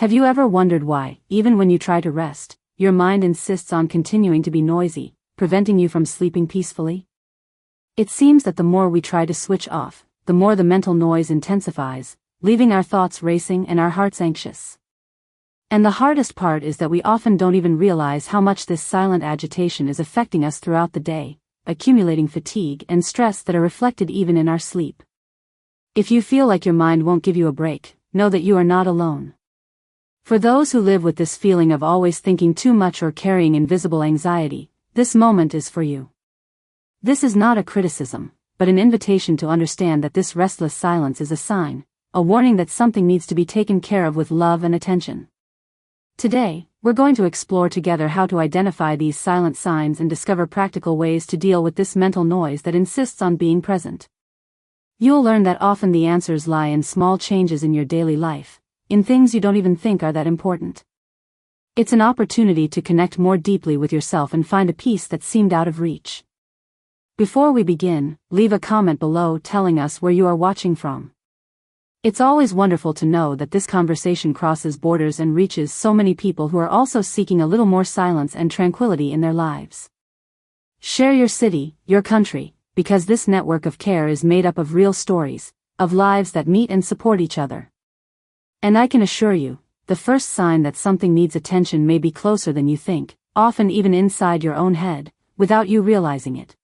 Have you ever wondered why, even when you try to rest, your mind insists on continuing to be noisy, preventing you from sleeping peacefully? It seems that the more we try to switch off, the more the mental noise intensifies, leaving our thoughts racing and our hearts anxious. And the hardest part is that we often don't even realize how much this silent agitation is affecting us throughout the day, accumulating fatigue and stress that are reflected even in our sleep. If you feel like your mind won't give you a break, know that you are not alone. For those who live with this feeling of always thinking too much or carrying invisible anxiety, this moment is for you. This is not a criticism, but an invitation to understand that this restless silence is a sign, a warning that something needs to be taken care of with love and attention. Today, we're going to explore together how to identify these silent signs and discover practical ways to deal with this mental noise that insists on being present. You'll learn that often the answers lie in small changes in your daily life, in things you don't even think are that important. It's an opportunity to connect more deeply with yourself and find a peace that seemed out of reach. Before we begin, leave a comment below telling us where you are watching from. It's always wonderful to know that this conversation crosses borders and reaches so many people who are also seeking a little more silence and tranquility in their lives. Share your city, your country, because this network of care is made up of real stories, of lives that meet and support each other. And I can assure you, the first sign that something needs attention may be closer than you think, often even inside your own head, without you realizing it.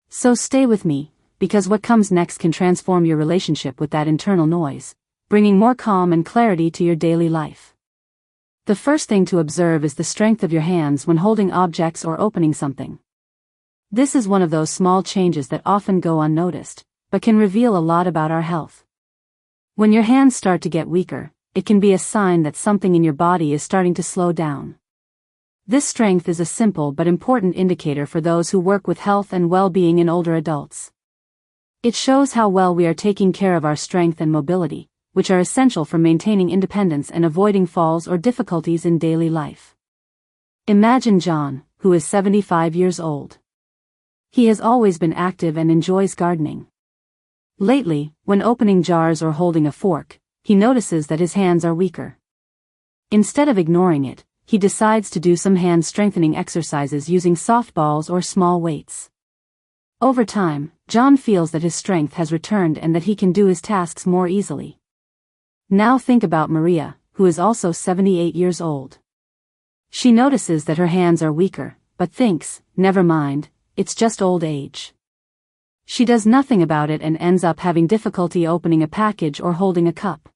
So stay with me, because what comes next can transform your relationship with that internal noise, bringing more calm and clarity to your daily life. The first thing to observe is the strength of your hands when holding objects or opening something. This is one of those small changes that often go unnoticed, but can reveal a lot about our health. When your hands start to get weaker, it can be a sign that something in your body is starting to slow down. This strength is a simple but important indicator for those who work with health and well-being in older adults. It shows how well we are taking care of our strength and mobility, which are essential for maintaining independence and avoiding falls or difficulties in daily life. Imagine John, who is 75 years old. He has always been active and enjoys gardening. Lately, when opening jars or holding a fork, he notices that his hands are weaker. Instead of ignoring it, he decides to do some hand-strengthening exercises using soft balls or small weights. Over time, John feels that his strength has returned and that he can do his tasks more easily. Now think about Maria, who is also 78 years old. She notices that her hands are weaker, but thinks, never mind, it's just old age. She does nothing about it and ends up having difficulty opening a package or holding a cup.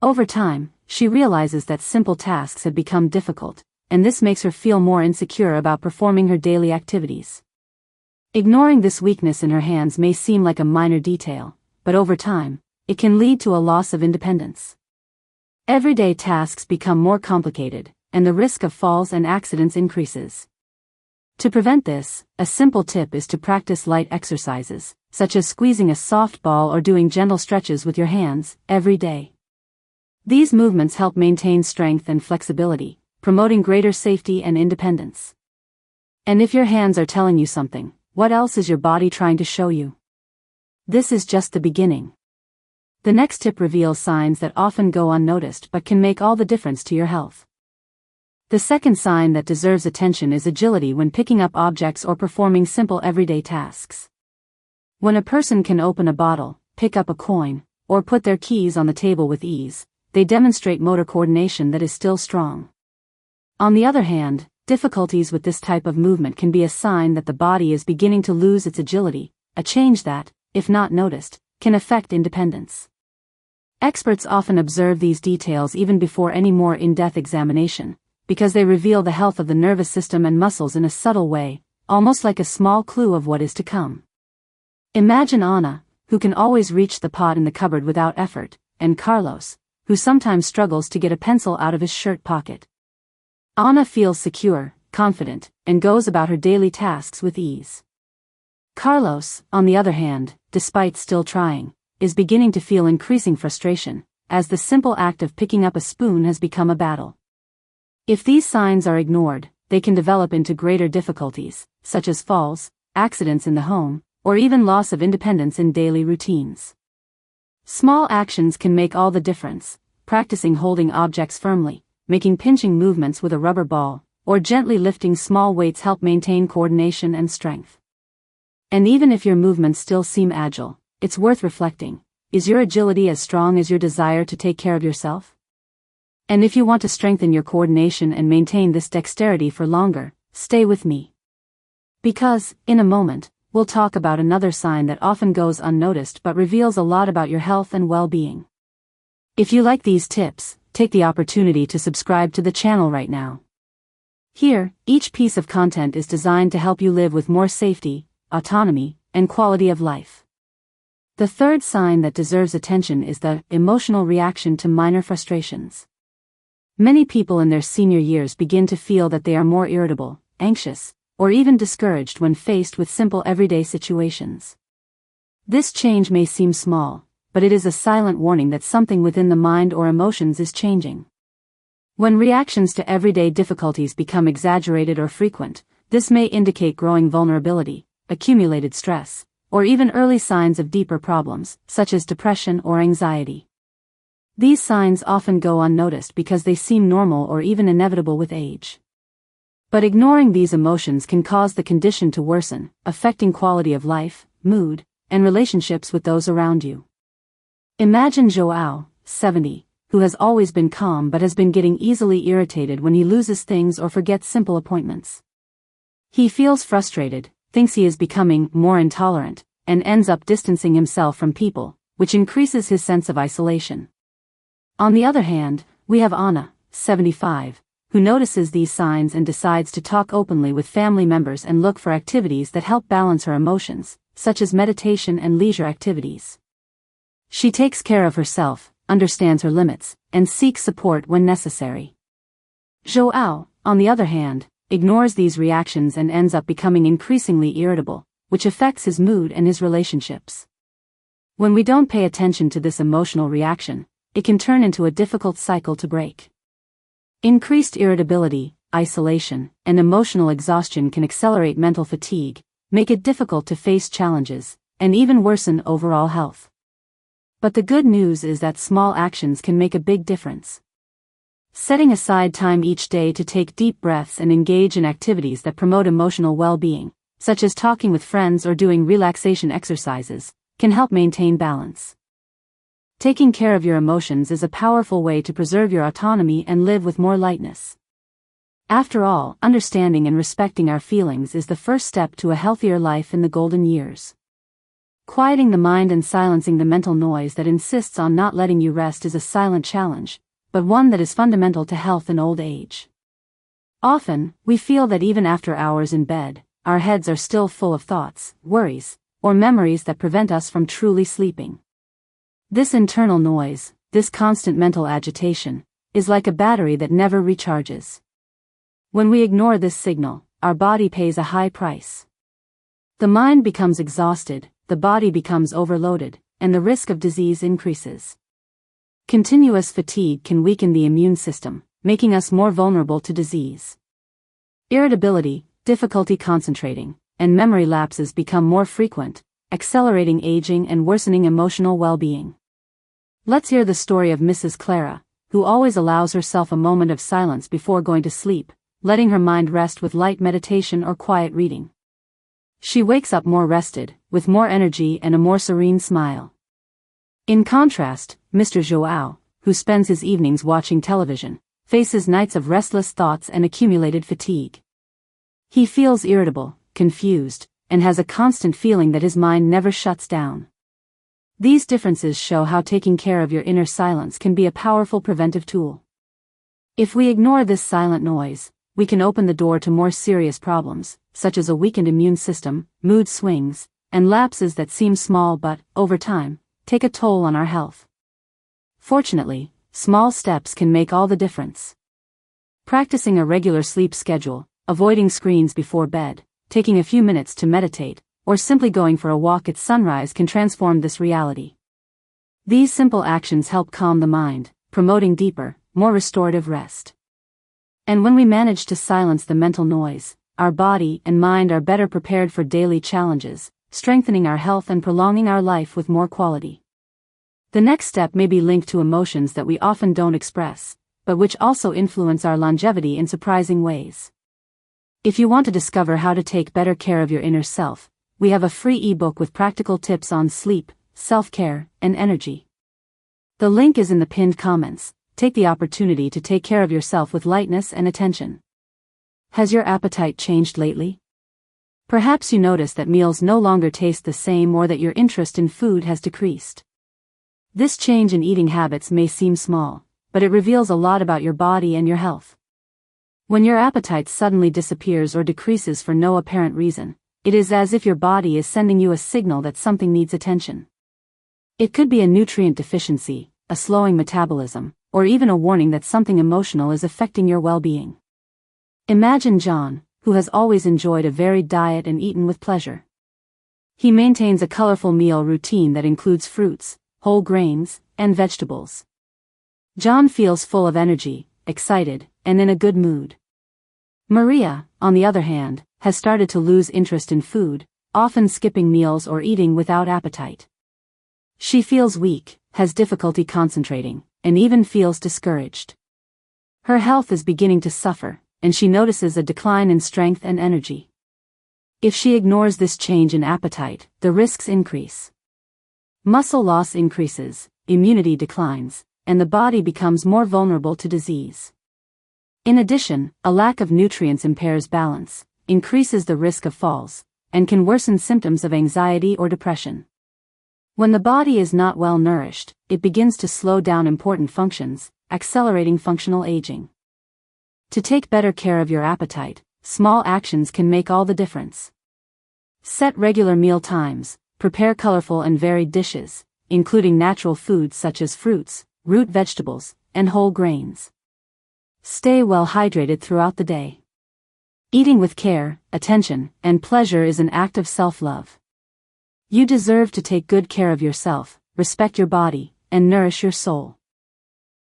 Over time, she realizes that simple tasks have become difficult, and this makes her feel more insecure about performing her daily activities. Ignoring this weakness in her hands may seem like a minor detail, but over time, it can lead to a loss of independence. Everyday tasks become more complicated, and the risk of falls and accidents increases. To prevent this, a simple tip is to practice light exercises, such as squeezing a soft ball or doing gentle stretches with your hands, every day. These movements help maintain strength and flexibility, promoting greater safety and independence. And if your hands are telling you something, what else is your body trying to show you? This is just the beginning. The next tip reveals signs that often go unnoticed but can make all the difference to your health. The second sign that deserves attention is agility when picking up objects or performing simple everyday tasks. When a person can open a bottle, pick up a coin, or put their keys on the table with ease, they demonstrate motor coordination that is still strong. On the other hand, difficulties with this type of movement can be a sign that the body is beginning to lose its agility, a change that, if not noticed, can affect independence. Experts often observe these details even before any more in-depth examination, because they reveal the health of the nervous system and muscles in a subtle way, almost like a small clue of what is to come. Imagine Anna, who can always reach the pot in the cupboard without effort, and Carlos, who sometimes struggles to get a pencil out of his shirt pocket. Anna feels secure, confident, and goes about her daily tasks with ease. Carlos, on the other hand, despite still trying, is beginning to feel increasing frustration, as the simple act of picking up a spoon has become a battle. If these signs are ignored, they can develop into greater difficulties, such as falls, accidents in the home, or even loss of independence in daily routines. Small actions can make all the difference, practicing holding objects firmly, making pinching movements with a rubber ball, or gently lifting small weights help maintain coordination and strength. And even if your movements still seem agile, it's worth reflecting. Is your agility as strong as your desire to take care of yourself? And if you want to strengthen your coordination and maintain this dexterity for longer, stay with me. Because, in a moment, we'll talk about another sign that often goes unnoticed but reveals a lot about your health and well-being. If you like these tips, take the opportunity to subscribe to the channel right now. Here, each piece of content is designed to help you live with more safety, autonomy, and quality of life. The third sign that deserves attention is the emotional reaction to minor frustrations. Many people in their senior years begin to feel that they are more irritable, anxious, or even discouraged when faced with simple everyday situations. This change may seem small, but it is a silent warning that something within the mind or emotions is changing. When reactions to everyday difficulties become exaggerated or frequent, this may indicate growing vulnerability, accumulated stress, or even early signs of deeper problems, such as depression or anxiety. These signs often go unnoticed because they seem normal or even inevitable with age. But ignoring these emotions can cause the condition to worsen, affecting quality of life, mood, and relationships with those around you. Imagine João, 70, who has always been calm but has been getting easily irritated when he loses things or forgets simple appointments. He feels frustrated, thinks he is becoming more intolerant, and ends up distancing himself from people, which increases his sense of isolation. On the other hand, we have Anna, 75, who notices these signs and decides to talk openly with family members and look for activities that help balance her emotions, such as meditation and leisure activities. She takes care of herself, understands her limits, and seeks support when necessary. João, on the other hand, ignores these reactions and ends up becoming increasingly irritable, which affects his mood and his relationships. When we don't pay attention to this emotional reaction, it can turn into a difficult cycle to break. Increased irritability, isolation, and emotional exhaustion can accelerate mental fatigue, make it difficult to face challenges, and even worsen overall health. But the good news is that small actions can make a big difference. Setting aside time each day to take deep breaths and engage in activities that promote emotional well-being, such as talking with friends or doing relaxation exercises, can help maintain balance. Taking care of your emotions is a powerful way to preserve your autonomy and live with more lightness. After all, understanding and respecting our feelings is the first step to a healthier life in the golden years. Quieting the mind and silencing the mental noise that insists on not letting you rest is a silent challenge, but one that is fundamental to health in old age. Often, we feel that even after hours in bed, our heads are still full of thoughts, worries, or memories that prevent us from truly sleeping. This internal noise, this constant mental agitation, is like a battery that never recharges. When we ignore this signal, our body pays a high price. The mind becomes exhausted, the body becomes overloaded, and the risk of disease increases. Continuous fatigue can weaken the immune system, making us more vulnerable to disease. Irritability, difficulty concentrating, and memory lapses become more frequent, accelerating aging and worsening emotional well-being. Let's hear the story of Mrs. Clara, who always allows herself a moment of silence before going to sleep, letting her mind rest with light meditation or quiet reading. She wakes up more rested, with more energy and a more serene smile. In contrast, Mr. João, who spends his evenings watching television, faces nights of restless thoughts and accumulated fatigue. He feels irritable, confused, and has a constant feeling that his mind never shuts down. These differences show how taking care of your inner silence can be a powerful preventive tool. If we ignore this silent noise, we can open the door to more serious problems, such as a weakened immune system, mood swings, and lapses that seem small but, over time, take a toll on our health. Fortunately, small steps can make all the difference. Practicing a regular sleep schedule, avoiding screens before bed, taking a few minutes to meditate, or simply going for a walk at sunrise can transform this reality. These simple actions help calm the mind, promoting deeper, more restorative rest. And when we manage to silence the mental noise, our body and mind are better prepared for daily challenges, strengthening our health and prolonging our life with more quality. The next step may be linked to emotions that we often don't express, but which also influence our longevity in surprising ways. If you want to discover how to take better care of your inner self, we have a free ebook with practical tips on sleep, self-care, and energy. The link is in the pinned comments. Take the opportunity to take care of yourself with lightness and attention. Has your appetite changed lately? Perhaps you notice that meals no longer taste the same or that your interest in food has decreased. This change in eating habits may seem small, but it reveals a lot about your body and your health. When your appetite suddenly disappears or decreases for no apparent reason, it is as if your body is sending you a signal that something needs attention. It could be a nutrient deficiency, a slowing metabolism, or even a warning that something emotional is affecting your well-being. Imagine John, who has always enjoyed a varied diet and eaten with pleasure. He maintains a colorful meal routine that includes fruits, whole grains, and vegetables. John feels full of energy, excited, and in a good mood. Maria, on the other hand, has started to lose interest in food, often skipping meals or eating without appetite. She feels weak, has difficulty concentrating, and even feels discouraged. Her health is beginning to suffer, and she notices a decline in strength and energy. If she ignores this change in appetite, the risks increase. Muscle loss increases, immunity declines, and the body becomes more vulnerable to disease. In addition, a lack of nutrients impairs balance, increases the risk of falls, and can worsen symptoms of anxiety or depression. When the body is not well nourished, it begins to slow down important functions, accelerating functional aging. To take better care of your appetite, small actions can make all the difference. Set regular meal times, prepare colorful and varied dishes, including natural foods such as fruits, root vegetables, and whole grains. Stay well hydrated throughout the day. Eating with care, attention, and pleasure is an act of self-love. You deserve to take good care of yourself, respect your body, and nourish your soul.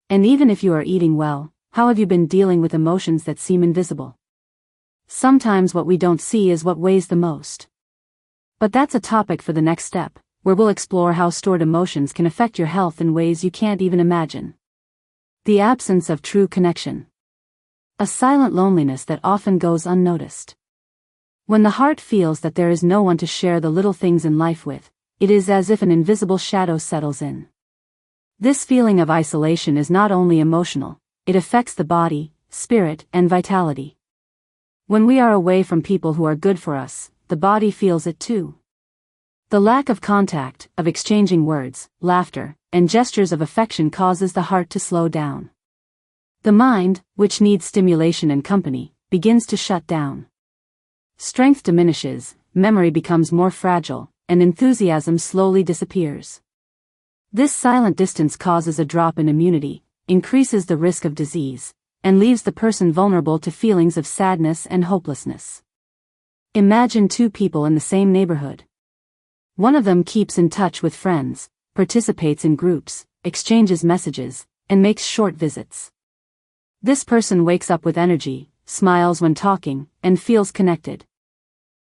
And even if you are eating well, how have you been dealing with emotions that seem invisible? Sometimes what we don't see is what weighs the most. But that's a topic for the next step, where we'll explore how stored emotions can affect your health in ways you can't even imagine. The absence of true connection. A silent loneliness that often goes unnoticed. When the heart feels that there is no one to share the little things in life with, it is as if an invisible shadow settles in. This feeling of isolation is not only emotional, it affects the body, spirit, and vitality. When we are away from people who are good for us, the body feels it too. The lack of contact, of exchanging words, laughter, and gestures of affection causes the heart to slow down. The mind, which needs stimulation and company, begins to shut down. Strength diminishes, memory becomes more fragile, and enthusiasm slowly disappears. This silent distance causes a drop in immunity, increases the risk of disease, and leaves the person vulnerable to feelings of sadness and hopelessness. Imagine two people in the same neighborhood. One of them keeps in touch with friends, participates in groups, exchanges messages, and makes short visits. This person wakes up with energy, smiles when talking, and feels connected.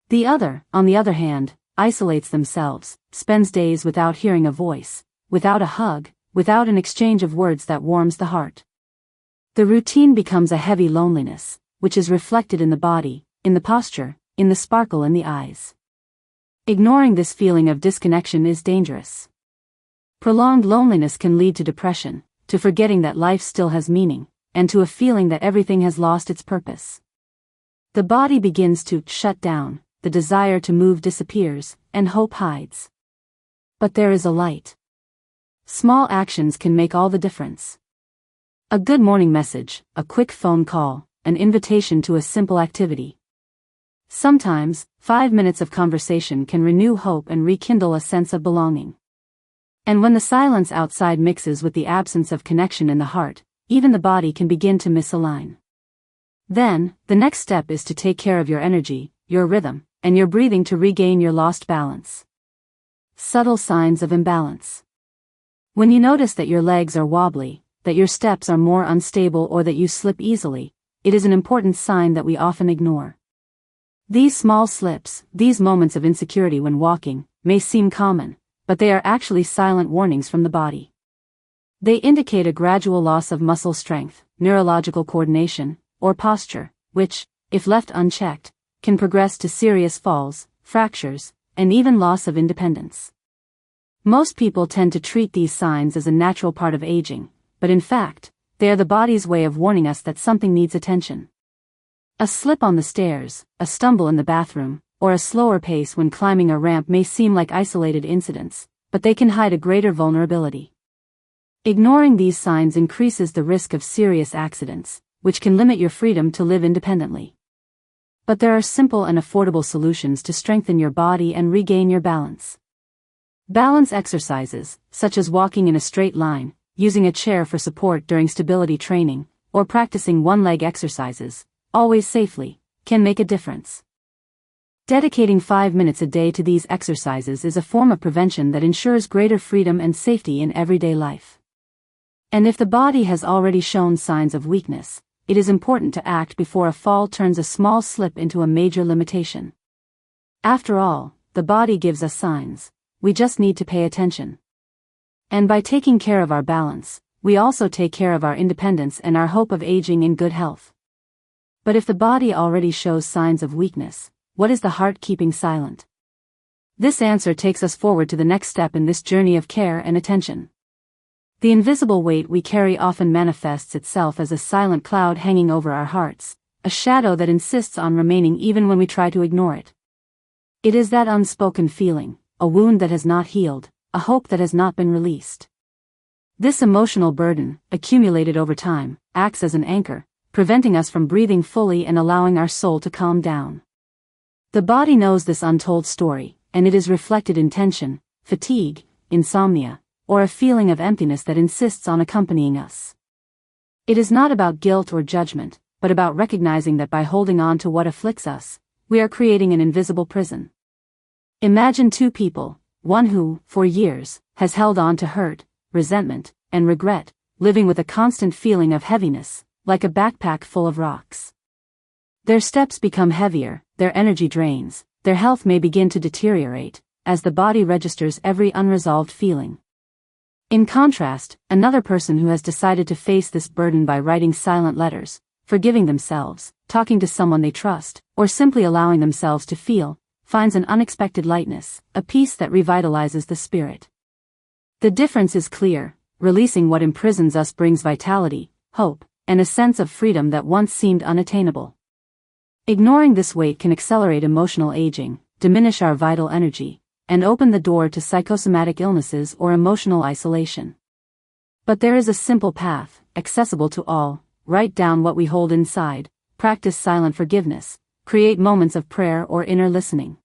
The other, on the other hand, isolates themselves, spends days without hearing a voice, without a hug, without an exchange of words that warms the heart. The routine becomes a heavy loneliness, which is reflected in the body, in the posture, in the sparkle in the eyes. Ignoring this feeling of disconnection is dangerous. Prolonged loneliness can lead to depression, to forgetting that life still has meaning, and to a feeling that everything has lost its purpose. The body begins to shut down, the desire to move disappears, and hope hides. But there is a light. Small actions can make all the difference. A good morning message, a quick phone call, an invitation to a simple activity. Sometimes, 5 minutes of conversation can renew hope and rekindle a sense of belonging. And when the silence outside mixes with the absence of connection in the heart, even the body can begin to misalign. Then, the next step is to take care of your energy, your rhythm, and your breathing to regain your lost balance. Subtle signs of imbalance. When you notice that your legs are wobbly, that your steps are more unstable, or that you slip easily, it is an important sign that we often ignore. These small slips, these moments of insecurity when walking, may seem common, but they are actually silent warnings from the body. They indicate a gradual loss of muscle strength, neurological coordination, or posture, which, if left unchecked, can progress to serious falls, fractures, and even loss of independence. Most people tend to treat these signs as a natural part of aging, but in fact, they are the body's way of warning us that something needs attention. A slip on the stairs, a stumble in the bathroom, or a slower pace when climbing a ramp may seem like isolated incidents, but they can hide a greater vulnerability. Ignoring these signs increases the risk of serious accidents, which can limit your freedom to live independently. But there are simple and affordable solutions to strengthen your body and regain your balance. Balance exercises, such as walking in a straight line, using a chair for support during stability training, or practicing one-leg exercises, always safely, can make a difference. Dedicating 5 minutes a day to these exercises is a form of prevention that ensures greater freedom and safety in everyday life. And if the body has already shown signs of weakness, it is important to act before a fall turns a small slip into a major limitation. After all, the body gives us signs, we just need to pay attention. And by taking care of our balance, we also take care of our independence and our hope of aging in good health. But if the body already shows signs of weakness, what is the heart keeping silent? This answer takes us forward to the next step in this journey of care and attention. The invisible weight we carry often manifests itself as a silent cloud hanging over our hearts, a shadow that insists on remaining even when we try to ignore it. It is that unspoken feeling, a wound that has not healed, a hope that has not been released. This emotional burden, accumulated over time, acts as an anchor, preventing us from breathing fully and allowing our soul to calm down. The body knows this untold story, and it is reflected in tension, fatigue, insomnia, or a feeling of emptiness that insists on accompanying us. It is not about guilt or judgment, but about recognizing that by holding on to what afflicts us, we are creating an invisible prison. Imagine two people, one who, for years, has held on to hurt, resentment, and regret, living with a constant feeling of heaviness, like a backpack full of rocks. Their steps become heavier, their energy drains, their health may begin to deteriorate, as the body registers every unresolved feeling. In contrast, another person who has decided to face this burden by writing silent letters, forgiving themselves, talking to someone they trust, or simply allowing themselves to feel, finds an unexpected lightness, a peace that revitalizes the spirit. The difference is clear: releasing what imprisons us brings vitality, hope, and a sense of freedom that once seemed unattainable. Ignoring this weight can accelerate emotional aging, diminish our vital energy, and open the door to psychosomatic illnesses or emotional isolation. But there is a simple path, accessible to all: write down what we hold inside, practice silent forgiveness, create moments of prayer or inner listening.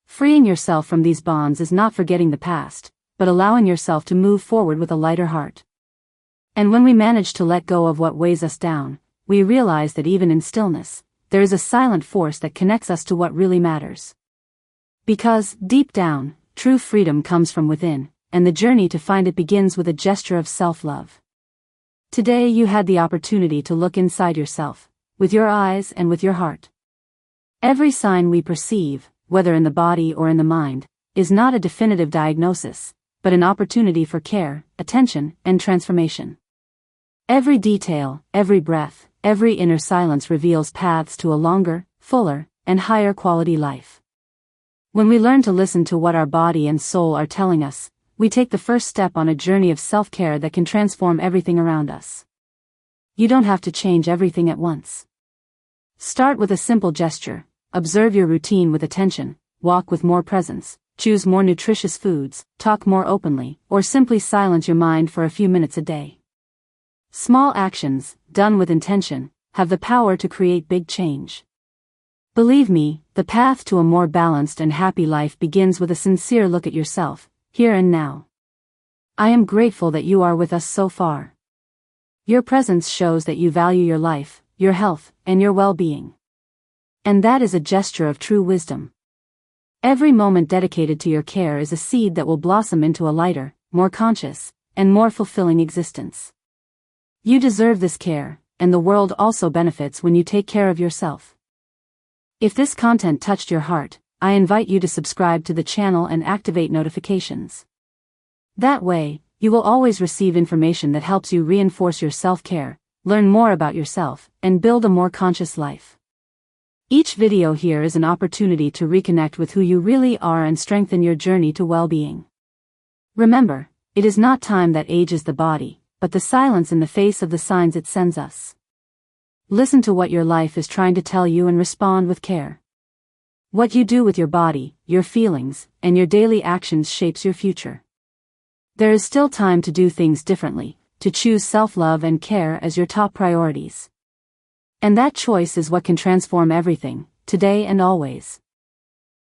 Freeing yourself from these bonds is not forgetting the past, but allowing yourself to move forward with a lighter heart. And when we manage to let go of what weighs us down, we realize that even in stillness, there is a silent force that connects us to what really matters. Because, deep down, true freedom comes from within, and the journey to find it begins with a gesture of self-love. Today you had the opportunity to look inside yourself, with your eyes and with your heart. Every sign we perceive, whether in the body or in the mind, is not a definitive diagnosis, but an opportunity for care, attention, and transformation. Every detail, every breath, every inner silence reveals paths to a longer, fuller, and higher quality life. When we learn to listen to what our body and soul are telling us, we take the first step on a journey of self-care that can transform everything around us. You don't have to change everything at once. Start with a simple gesture: observe your routine with attention, walk with more presence, choose more nutritious foods, talk more openly, or simply silence your mind for a few minutes a day. Small actions, done with intention, have the power to create big change. Believe me, the path to a more balanced and happy life begins with a sincere look at yourself, here and now. I am grateful that you are with us so far. Your presence shows that you value your life, your health, and your well-being. And that is a gesture of true wisdom. Every moment dedicated to your care is a seed that will blossom into a lighter, more conscious, and more fulfilling existence. You deserve this care, and the world also benefits when you take care of yourself. If this content touched your heart, I invite you to subscribe to the channel and activate notifications. That way, you will always receive information that helps you reinforce your self-care, learn more about yourself, and build a more conscious life. Each video here is an opportunity to reconnect with who you really are and strengthen your journey to well-being. Remember, it is not time that ages the body, but the silence in the face of the signs it sends us. Listen to what your life is trying to tell you and respond with care. What you do with your body, your feelings, and your daily actions shapes your future. There is still time to do things differently, to choose self-love and care as your top priorities. And that choice is what can transform everything, today and always.